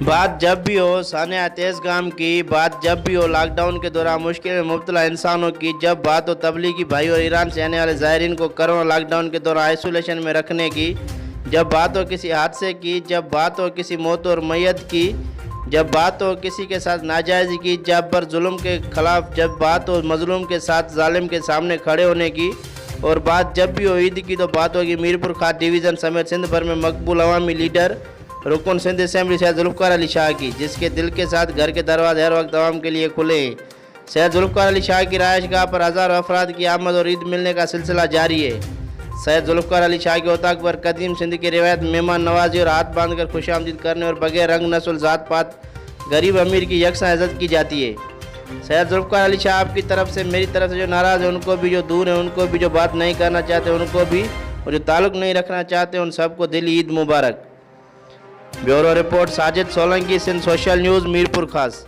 बात जब भी हो सानिया तेज गाम की, बात जब भी हो लॉकडाउन के दौरान मुश्किल में मुब्तला इंसानों की, जब बात हो तबलीगी भाई और ईरान से आने वाले ज़ायरीन को कोरोना लॉकडाउन के दौरान आइसोलेशन में रखने की, जब बात हो किसी हादसे की, जब बात हो किसी मौत और मैयत की, जब बात हो किसी के साथ नाजायज़ी की, जब पर जुल्म के ख़िलाफ़, जब बात हो मजलूम के साथ जालिम के सामने खड़े होने की, और बात जब भी हो ईद की तो बात होगी मीरपुर खास डिवीज़न समेत सिंध भर में मकबूल अवामी लीडर रुकन सिंध असम्बली सैयद जुल्फ़िकार अली शाह की, जिसके दिल के साथ घर के दरवाजे हर वक्त आवाम के लिए खुले हैं। सैयद जुल्फ़िकार अली शाह की रहायशगाह पर हज़ारों अफराद की आमद और ईद मिलने का सिलसिला जारी है। सैयद जुल्फ़िकार अली शाह के उताक पर कदीम सिंध की रिवायत मेहमान नवाजी और हाथ बांध कर खुशामदीद करने और बगैर रंग नस्ल ज़ात पात गरीब अमीर की यकसा इज़्ज़त की जाती है। सैयद जुल्फ़िकार अली शाह आपकी तरफ से, मेरी तरफ से जो नाराज़ है उनको भी, जो दूर है उनको भी, जो बात नहीं करना चाहते उनको भी, और जो ताल्लुक़ नहीं रखना चाहते उन सबको दिली ईद मुबारक। Bureau report Sajid Solanki, Sindh social news, Mirpur खास।